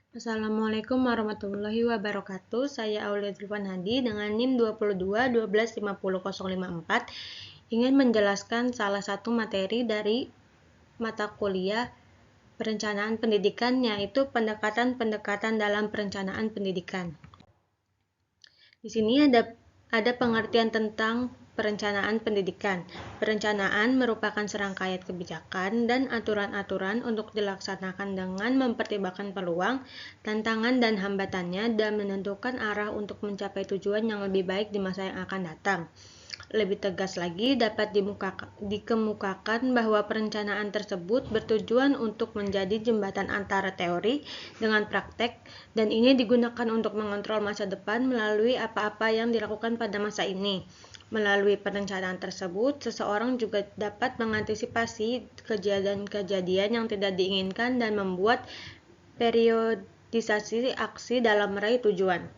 Assalamualaikum warahmatullahi wabarakatuh. Saya Aulia Zulfan Hadi dengan NIM 22 12 50 054 ingin menjelaskan salah satu materi dari mata kuliah perencanaan pendidikan, yaitu pendekatan-pendekatan dalam perencanaan pendidikan. Di sini ada pengertian tentang perencanaan pendidikan. Perencanaan merupakan serangkaian kebijakan dan aturan-aturan untuk dilaksanakan dengan mempertimbangkan peluang, tantangan, dan hambatannya dan menentukan arah untuk mencapai tujuan yang lebih baik di masa yang akan datang. Lebih tegas lagi, dapat dikemukakan bahwa perencanaan tersebut bertujuan untuk menjadi jembatan antara teori dengan praktek, dan ini digunakan untuk mengontrol masa depan melalui apa-apa yang dilakukan pada masa ini. Melalui perencanaan tersebut, seseorang juga dapat mengantisipasi kejadian-kejadian yang tidak diinginkan dan membuat periodisasi aksi dalam meraih tujuan.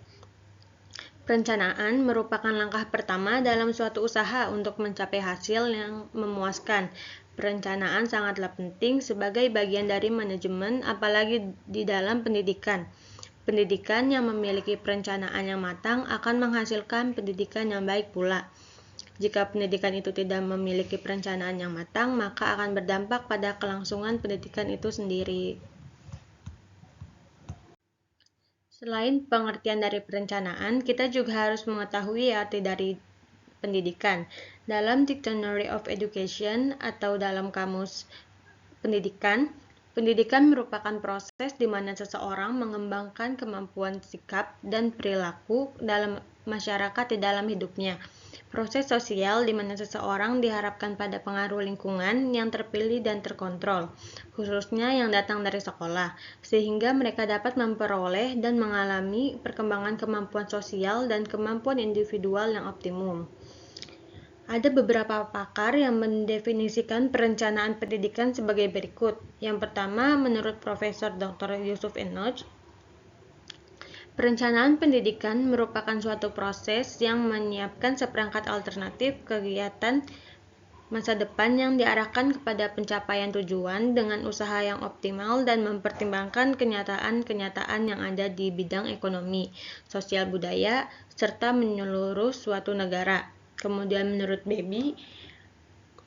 Perencanaan merupakan langkah pertama dalam suatu usaha untuk mencapai hasil yang memuaskan. Perencanaan sangatlah penting sebagai bagian dari manajemen, apalagi di dalam pendidikan. Pendidikan yang memiliki perencanaan yang matang akan menghasilkan pendidikan yang baik pula. Jika pendidikan itu tidak memiliki perencanaan yang matang, maka akan berdampak pada kelangsungan pendidikan itu sendiri. Selain pengertian dari perencanaan, kita juga harus mengetahui arti dari pendidikan. Dalam Dictionary of Education atau dalam kamus pendidikan, pendidikan merupakan proses di mana seseorang mengembangkan kemampuan sikap dan perilaku dalam masyarakat di dalam hidupnya. Proses sosial di mana seseorang diharapkan pada pengaruh lingkungan yang terpilih dan terkontrol, khususnya yang datang dari sekolah, sehingga mereka dapat memperoleh dan mengalami perkembangan kemampuan sosial dan kemampuan individual yang optimum. Ada beberapa pakar yang mendefinisikan perencanaan pendidikan sebagai berikut. Yang pertama, menurut Profesor Dr. Yusuf Enoch, perencanaan pendidikan merupakan suatu proses yang menyiapkan seperangkat alternatif kegiatan masa depan yang diarahkan kepada pencapaian tujuan dengan usaha yang optimal dan mempertimbangkan kenyataan-kenyataan yang ada di bidang ekonomi, sosial budaya, serta menyeluruh suatu negara. Kemudian menurut Baby,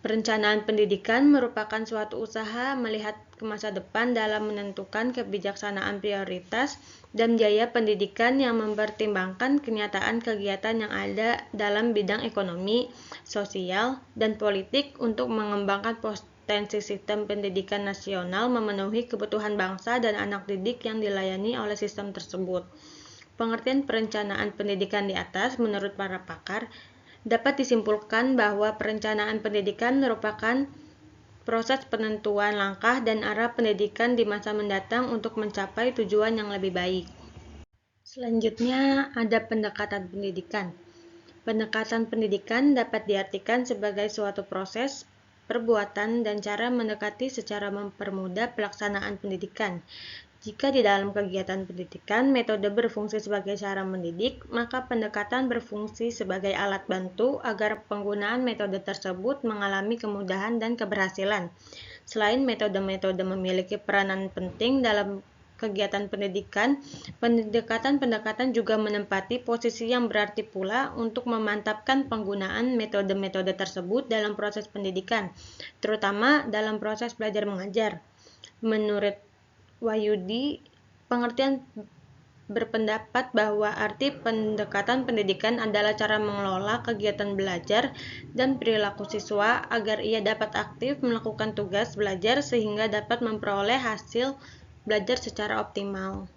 perencanaan pendidikan merupakan suatu usaha melihat ke masa depan dalam menentukan kebijaksanaan prioritas dan biaya pendidikan yang mempertimbangkan kenyataan kegiatan yang ada dalam bidang ekonomi, sosial, dan politik untuk mengembangkan potensi sistem pendidikan nasional memenuhi kebutuhan bangsa dan anak didik yang dilayani oleh sistem tersebut. Pengertian perencanaan pendidikan di atas menurut para pakar dapat disimpulkan bahwa perencanaan pendidikan merupakan proses penentuan langkah dan arah pendidikan di masa mendatang untuk mencapai tujuan yang lebih baik. Selanjutnya ada pendekatan pendidikan. Pendekatan pendidikan dapat diartikan sebagai suatu proses, perbuatan, dan cara mendekati secara mempermudah pelaksanaan pendidikan. Jika di dalam kegiatan pendidikan metode berfungsi sebagai cara mendidik, maka pendekatan berfungsi sebagai alat bantu agar penggunaan metode tersebut mengalami kemudahan dan keberhasilan. Selain metode-metode memiliki peranan penting dalam kegiatan pendidikan, pendekatan-pendekatan juga menempati posisi yang berarti pula untuk memantapkan penggunaan metode-metode tersebut dalam proses pendidikan, terutama dalam proses belajar mengajar. Menurut Wahyudi, pengertian berpendapat bahwa arti pendekatan pendidikan adalah cara mengelola kegiatan belajar dan perilaku siswa agar ia dapat aktif melakukan tugas belajar sehingga dapat memperoleh hasil belajar secara optimal.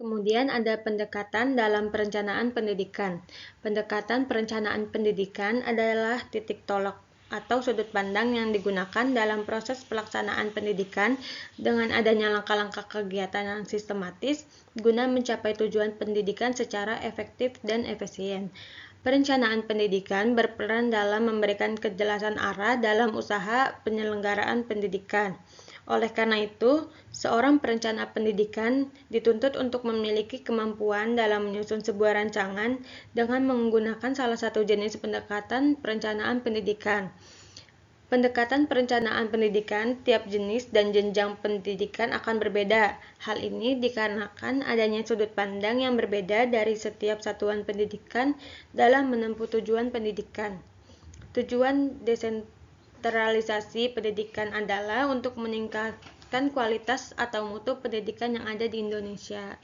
Kemudian ada pendekatan dalam perencanaan pendidikan. Pendekatan perencanaan pendidikan adalah titik tolak atau sudut pandang yang digunakan dalam proses pelaksanaan pendidikan dengan adanya langkah-langkah kegiatan yang sistematis guna mencapai tujuan pendidikan secara efektif dan efisien. Perencanaan pendidikan berperan dalam memberikan kejelasan arah dalam usaha penyelenggaraan pendidikan. Oleh karena itu, seorang perencana pendidikan dituntut untuk memiliki kemampuan dalam menyusun sebuah rancangan dengan menggunakan salah satu jenis pendekatan perencanaan pendidikan. Pendekatan perencanaan pendidikan tiap jenis dan jenjang pendidikan akan berbeda. Hal ini dikarenakan adanya sudut pandang yang berbeda dari setiap satuan pendidikan dalam menempuh tujuan pendidikan. Tujuan desentralisasi pendidikan adalah untuk meningkatkan kualitas atau mutu pendidikan yang ada di Indonesia.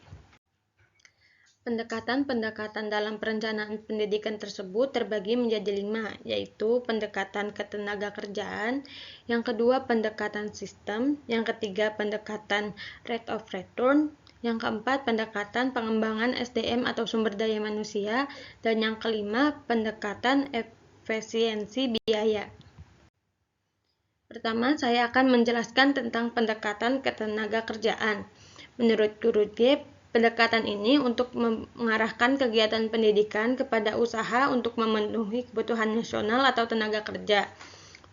Pendekatan-pendekatan dalam perencanaan pendidikan tersebut terbagi menjadi 5, yaitu pendekatan ketenagakerjaan, yang kedua pendekatan sistem, yang ketiga pendekatan rate of return, yang keempat pendekatan pengembangan SDM atau sumber daya manusia, dan yang kelima pendekatan efisiensi biaya. Pertama, saya akan menjelaskan tentang pendekatan ketenagakerjaan. Menurut Guru Deep, pendekatan ini untuk mengarahkan kegiatan pendidikan kepada usaha untuk memenuhi kebutuhan nasional atau tenaga kerja.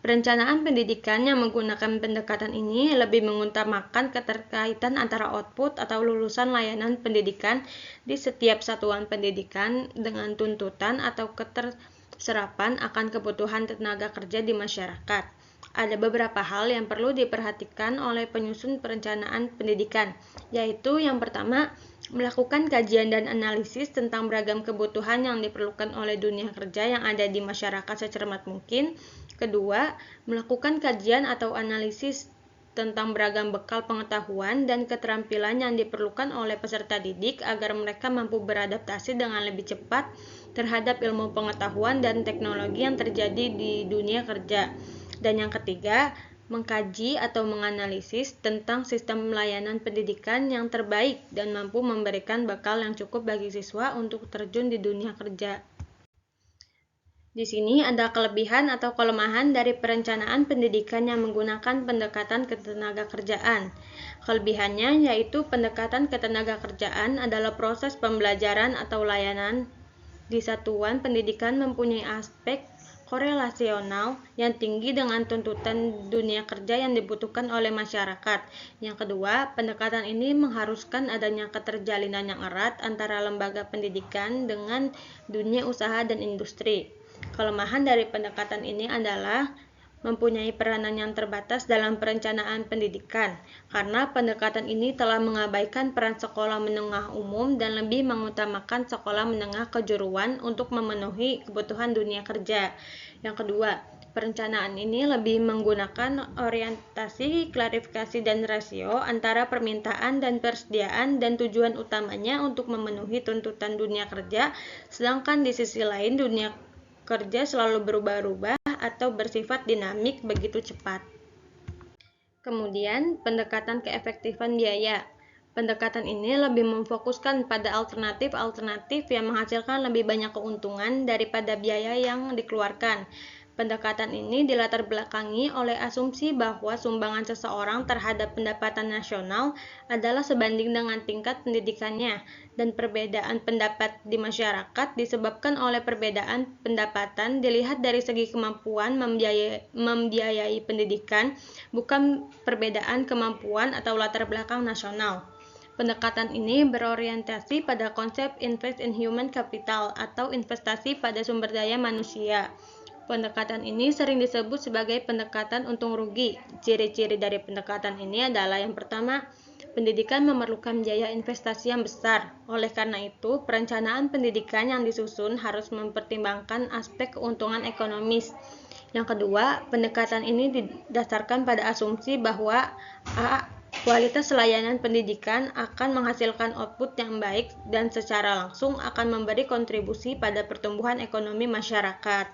Perencanaan pendidikan yang menggunakan pendekatan ini lebih mengutamakan keterkaitan antara output atau lulusan layanan pendidikan di setiap satuan pendidikan dengan tuntutan atau keterserapan akan kebutuhan tenaga kerja di masyarakat. Ada beberapa hal yang perlu diperhatikan oleh penyusun perencanaan pendidikan, yaitu yang pertama, melakukan kajian dan analisis tentang beragam kebutuhan yang diperlukan oleh dunia kerja yang ada di masyarakat secermat mungkin. Kedua, melakukan kajian atau analisis tentang beragam bekal pengetahuan dan keterampilan yang diperlukan oleh peserta didik agar mereka mampu beradaptasi dengan lebih cepat terhadap ilmu pengetahuan dan teknologi yang terjadi di dunia kerja. Dan yang ketiga, mengkaji atau menganalisis tentang sistem layanan pendidikan yang terbaik dan mampu memberikan bekal yang cukup bagi siswa untuk terjun di dunia kerja. Di sini ada kelebihan atau kelemahan dari perencanaan pendidikan yang menggunakan pendekatan ketenagakerjaan. Kelebihannya yaitu pendekatan ketenagakerjaan adalah proses pembelajaran atau layanan di satuan pendidikan mempunyai aspek korelasional yang tinggi dengan tuntutan dunia kerja yang dibutuhkan oleh masyarakat. Yang kedua, pendekatan ini mengharuskan adanya keterjalinan yang erat antara lembaga pendidikan dengan dunia usaha dan industri. Kelemahan dari pendekatan ini adalah mempunyai peranan yang terbatas dalam perencanaan pendidikan, karena pendekatan ini telah mengabaikan peran sekolah menengah umum dan lebih mengutamakan sekolah menengah kejuruan untuk memenuhi kebutuhan dunia kerja. Yang kedua, perencanaan ini lebih menggunakan orientasi, klarifikasi, dan rasio antara permintaan dan persediaan dan tujuan utamanya untuk memenuhi tuntutan dunia kerja, sedangkan di sisi lain dunia kerja selalu berubah-ubah atau bersifat dinamik begitu cepat. Kemudian, pendekatan keefektifan biaya. Pendekatan ini lebih memfokuskan pada alternatif-alternatif yang menghasilkan lebih banyak keuntungan daripada biaya yang dikeluarkan. Pendekatan ini dilatar belakangi oleh asumsi bahwa sumbangan seseorang terhadap pendapatan nasional adalah sebanding dengan tingkat pendidikannya, dan perbedaan pendapat di masyarakat disebabkan oleh perbedaan pendapatan dilihat dari segi kemampuan membiayai pendidikan, bukan perbedaan kemampuan atau latar belakang nasional. Pendekatan ini berorientasi pada konsep invest in human capital atau investasi pada sumber daya manusia. Pendekatan ini sering disebut sebagai pendekatan untung rugi. Ciri-ciri dari pendekatan ini adalah yang pertama, pendidikan memerlukan biaya investasi yang besar. Oleh karena itu, perencanaan pendidikan yang disusun harus mempertimbangkan aspek keuntungan ekonomis. Yang kedua, pendekatan ini didasarkan pada asumsi bahwa kualitas layanan pendidikan akan menghasilkan output yang baik dan secara langsung akan memberi kontribusi pada pertumbuhan ekonomi masyarakat.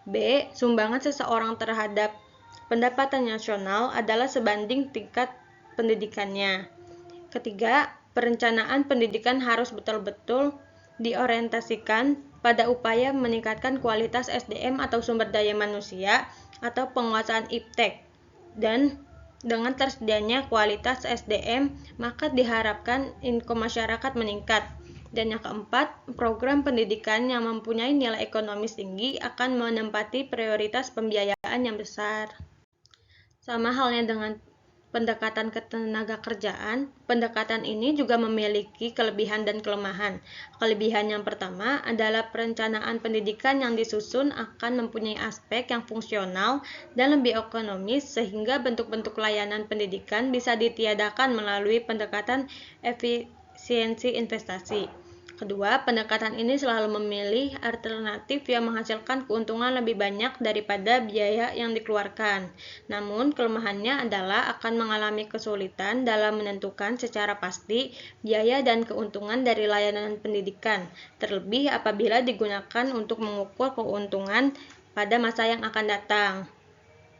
B. Sumbangan seseorang terhadap pendapatan nasional adalah sebanding tingkat pendidikannya. Ketiga, perencanaan pendidikan harus betul-betul diorientasikan pada upaya meningkatkan kualitas SDM atau sumber daya manusia atau penguasaan iptek. Dan dengan tersedianya kualitas SDM, maka diharapkan income masyarakat meningkat. Dan yang keempat, program pendidikan yang mempunyai nilai ekonomis tinggi akan menempati prioritas pembiayaan yang besar. Sama halnya dengan pendekatan ketenagakerjaan, pendekatan ini juga memiliki kelebihan dan kelemahan. Kelebihan yang pertama adalah perencanaan pendidikan yang disusun akan mempunyai aspek yang fungsional dan lebih ekonomis sehingga bentuk-bentuk layanan pendidikan bisa ditiadakan melalui pendekatan efisiensi investasi. Kedua, pendekatan ini selalu memilih alternatif yang menghasilkan keuntungan lebih banyak daripada biaya yang dikeluarkan. Namun, kelemahannya adalah akan mengalami kesulitan dalam menentukan secara pasti biaya dan keuntungan dari layanan pendidikan, terlebih apabila digunakan untuk mengukur keuntungan pada masa yang akan datang.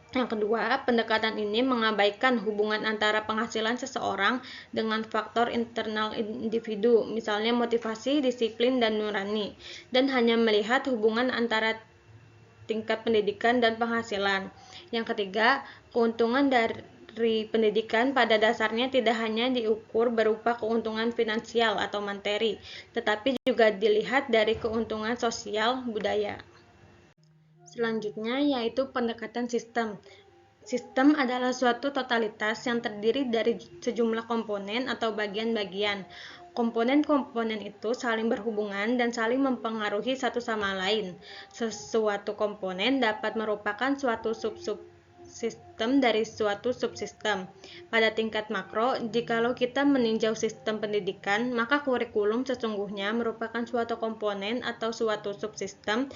Yang kedua, pendekatan ini mengabaikan hubungan antara penghasilan seseorang dengan faktor internal individu, misalnya motivasi, disiplin, dan nurani, dan hanya melihat hubungan antara tingkat pendidikan dan penghasilan. Yang ketiga, keuntungan dari pendidikan pada dasarnya tidak hanya diukur berupa keuntungan finansial atau materi, tetapi juga dilihat dari keuntungan sosial budaya. Selanjutnya yaitu pendekatan sistem. Sistem adalah suatu totalitas yang terdiri dari sejumlah komponen atau bagian-bagian. Komponen-komponen itu saling berhubungan dan saling mempengaruhi satu sama lain. Sesuatu komponen dapat merupakan suatu subsistem dari suatu subsistem. Pada tingkat makro, jikalau kita meninjau sistem pendidikan, maka kurikulum sesungguhnya merupakan suatu komponen atau suatu subsistem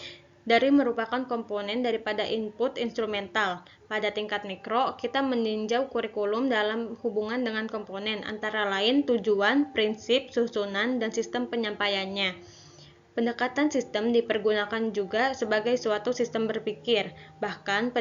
dari merupakan komponen daripada input instrumental. Pada tingkat mikro, kita meninjau kurikulum dalam hubungan dengan komponen, antara lain tujuan, prinsip, susunan, dan sistem penyampaiannya. Pendekatan sistem dipergunakan juga sebagai suatu sistem berpikir. Bahkan,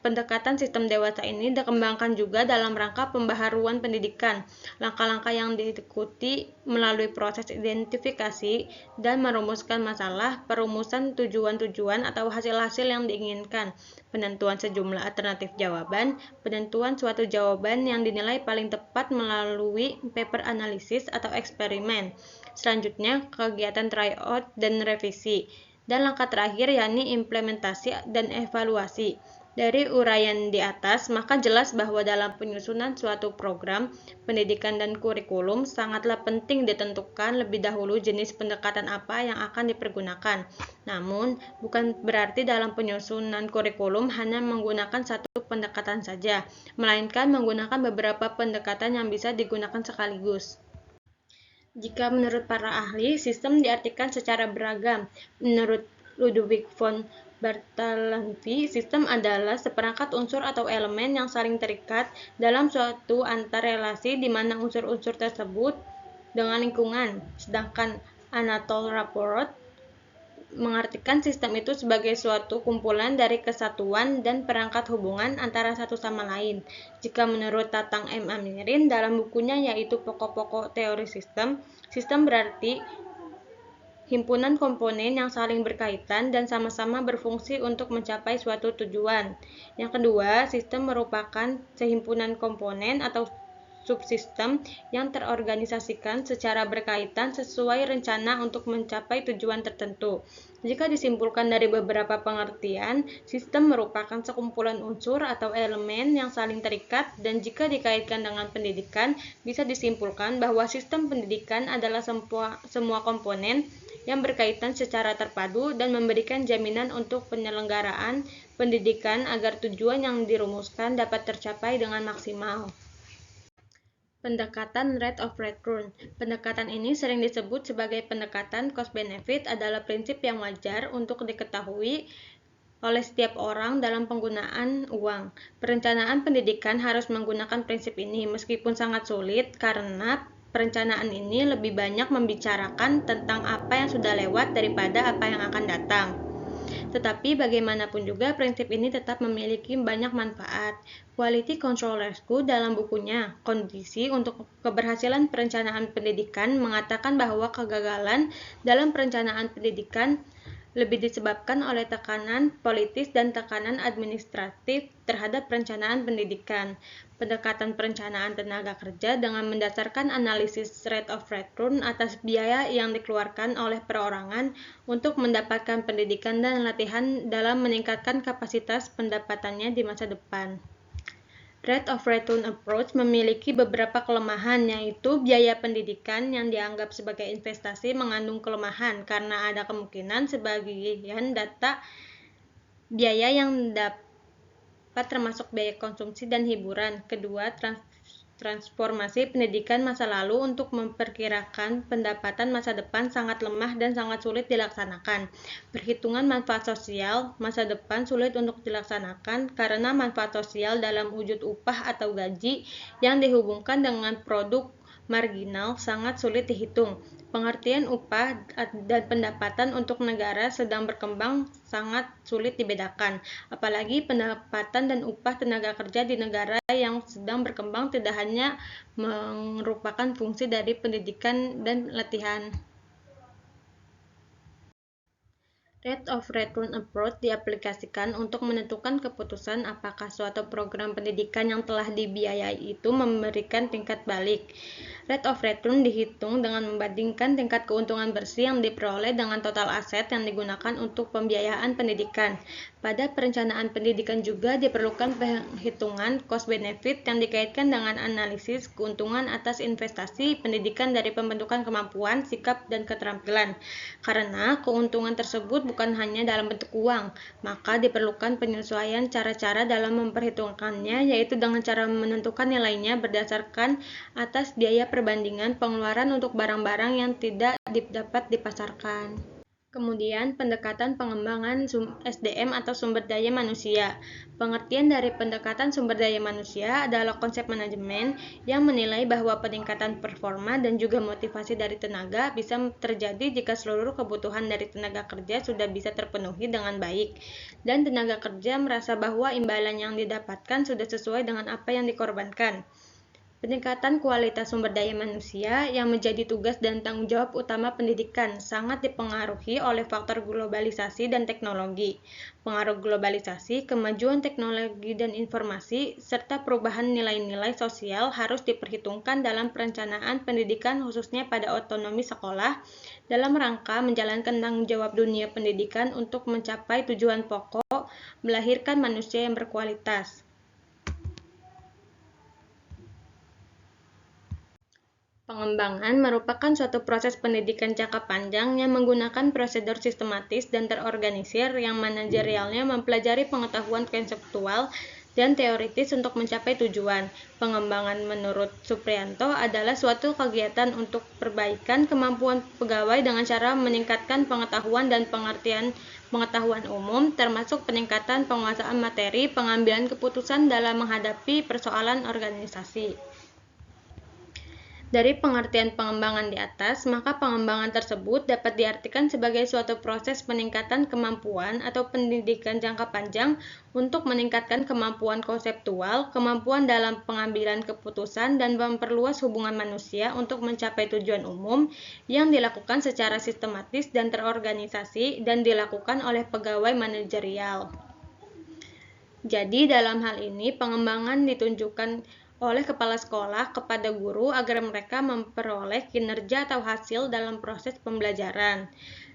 pendekatan sistem dewasa ini dikembangkan juga dalam rangka pembaharuan pendidikan. Langkah-langkah yang diikuti melalui proses identifikasi dan merumuskan masalah, perumusan tujuan-tujuan atau hasil-hasil yang diinginkan, penentuan sejumlah alternatif jawaban, penentuan suatu jawaban yang dinilai paling tepat melalui paper analisis atau eksperimen. Selanjutnya, kegiatan tryout dan revisi. Dan langkah terakhir yakni implementasi dan evaluasi. Dari uraian di atas, maka jelas bahwa dalam penyusunan suatu program pendidikan dan kurikulum sangatlah penting ditentukan lebih dahulu jenis pendekatan apa yang akan dipergunakan. Namun, bukan berarti dalam penyusunan kurikulum hanya menggunakan satu pendekatan saja, melainkan menggunakan beberapa pendekatan yang bisa digunakan sekaligus. Jika menurut para ahli, sistem diartikan secara beragam. Menurut Ludwig von Bartholomä, sistem adalah seperangkat unsur atau elemen yang saling terikat dalam suatu antarrelasi di mana unsur-unsur tersebut dengan lingkungan. Sedangkan Anatole Rapport mengartikan sistem itu sebagai suatu kumpulan dari kesatuan dan perangkat hubungan antara satu sama lain. Jika menurut Tatang M. Amirin dalam bukunya yaitu Pokok-pokok Teori Sistem, sistem berarti himpunan komponen yang saling berkaitan dan sama-sama berfungsi untuk mencapai suatu tujuan. Yang kedua, sistem merupakan sehimpunan komponen atau subsistem yang terorganisasikan secara berkaitan sesuai rencana untuk mencapai tujuan tertentu. Jika disimpulkan dari beberapa pengertian, sistem merupakan sekumpulan unsur atau elemen yang saling terikat, dan jika dikaitkan dengan pendidikan, bisa disimpulkan bahwa sistem pendidikan adalah semua komponen yang berkaitan secara terpadu dan memberikan jaminan untuk penyelenggaraan pendidikan agar tujuan yang dirumuskan dapat tercapai dengan maksimal. Pendekatan rate of return. Pendekatan ini sering disebut sebagai pendekatan cost-benefit adalah prinsip yang wajar untuk diketahui oleh setiap orang dalam penggunaan uang. Perencanaan pendidikan harus menggunakan prinsip ini meskipun sangat sulit karena perencanaan ini lebih banyak membicarakan tentang apa yang sudah lewat daripada apa yang akan datang. Tetapi bagaimanapun juga prinsip ini tetap memiliki banyak manfaat. Quality Control School dalam bukunya Kondisi untuk Keberhasilan Perencanaan Pendidikan mengatakan bahwa kegagalan dalam perencanaan pendidikan lebih disebabkan oleh tekanan politis dan tekanan administratif terhadap perencanaan pendidikan. Pendekatan perencanaan tenaga kerja dengan mendasarkan analisis rate of return atas biaya yang dikeluarkan oleh perorangan untuk mendapatkan pendidikan dan latihan dalam meningkatkan kapasitas pendapatannya di masa depan. Rate of return approach memiliki beberapa kelemahan, yaitu biaya pendidikan yang dianggap sebagai investasi mengandung kelemahan karena ada kemungkinan sebagian data biaya yang dapat termasuk biaya konsumsi dan hiburan. Kedua, transformasi pendidikan masa lalu untuk memperkirakan pendapatan masa depan sangat lemah dan sangat sulit dilaksanakan. Perhitungan manfaat sosial masa depan sulit untuk dilaksanakan karena manfaat sosial dalam wujud upah atau gaji yang dihubungkan dengan produk marginal sangat sulit dihitung. Pengertian upah dan pendapatan untuk negara sedang berkembang sangat sulit dibedakan, apalagi pendapatan dan upah tenaga kerja di negara yang sedang berkembang tidak hanya merupakan fungsi dari pendidikan dan latihan. Rate of return approach diaplikasikan untuk menentukan keputusan apakah suatu program pendidikan yang telah dibiayai itu memberikan tingkat balik. Rate of return dihitung dengan membandingkan tingkat keuntungan bersih yang diperoleh dengan total aset yang digunakan untuk pembiayaan pendidikan. Pada perencanaan pendidikan juga diperlukan perhitungan cost-benefit yang dikaitkan dengan analisis keuntungan atas investasi pendidikan dari pembentukan kemampuan, sikap, dan keterampilan. Karena keuntungan tersebut bukan hanya dalam bentuk uang, maka diperlukan penyesuaian cara-cara dalam memperhitungkannya, yaitu dengan cara menentukan nilainya berdasarkan atas biaya perbandingan pengeluaran untuk barang-barang yang tidak dapat dipasarkan. Kemudian, pendekatan pengembangan SDM atau sumber daya manusia. Pengertian dari pendekatan sumber daya manusia adalah konsep manajemen yang menilai bahwa peningkatan performa dan juga motivasi dari tenaga bisa terjadi jika seluruh kebutuhan dari tenaga kerja sudah bisa terpenuhi dengan baik, dan tenaga kerja merasa bahwa imbalan yang didapatkan sudah sesuai dengan apa yang dikorbankan. Peningkatan kualitas sumber daya manusia yang menjadi tugas dan tanggung jawab utama pendidikan sangat dipengaruhi oleh faktor globalisasi dan teknologi. Pengaruh globalisasi, kemajuan teknologi dan informasi, serta perubahan nilai-nilai sosial harus diperhitungkan dalam perencanaan pendidikan khususnya pada otonomi sekolah dalam rangka menjalankan tanggung jawab dunia pendidikan untuk mencapai tujuan pokok melahirkan manusia yang berkualitas. Pengembangan merupakan suatu proses pendidikan jangka panjang yang menggunakan prosedur sistematis dan terorganisir yang manajerialnya mempelajari pengetahuan konseptual dan teoritis untuk mencapai tujuan. Pengembangan menurut Supriyanto adalah suatu kegiatan untuk perbaikan kemampuan pegawai dengan cara meningkatkan pengetahuan dan pengertian pengetahuan umum, termasuk peningkatan penguasaan materi, pengambilan keputusan dalam menghadapi persoalan organisasi. Dari pengertian pengembangan di atas, maka pengembangan tersebut dapat diartikan sebagai suatu proses peningkatan kemampuan atau pendidikan jangka panjang untuk meningkatkan kemampuan konseptual, kemampuan dalam pengambilan keputusan, dan memperluas hubungan manusia untuk mencapai tujuan umum yang dilakukan secara sistematis dan terorganisasi dan dilakukan oleh pegawai manajerial. Jadi, dalam hal ini, pengembangan ditunjukkan oleh kepala sekolah kepada guru agar mereka memperoleh kinerja atau hasil dalam proses pembelajaran.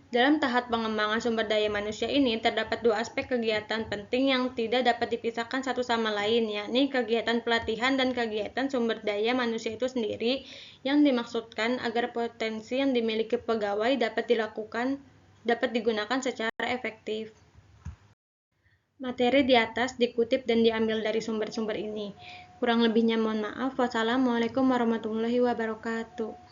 Dalam tahap pengembangan sumber daya manusia ini, terdapat dua aspek kegiatan penting yang tidak dapat dipisahkan satu sama lain, yakni kegiatan pelatihan dan kegiatan sumber daya manusia itu sendiri, yang dimaksudkan agar potensi yang dimiliki pegawai dapat digunakan secara efektif. Materi di atas dikutip dan diambil dari sumber-sumber ini. Kurang lebihnya mohon maaf. Wassalamualaikum warahmatullahi wabarakatuh.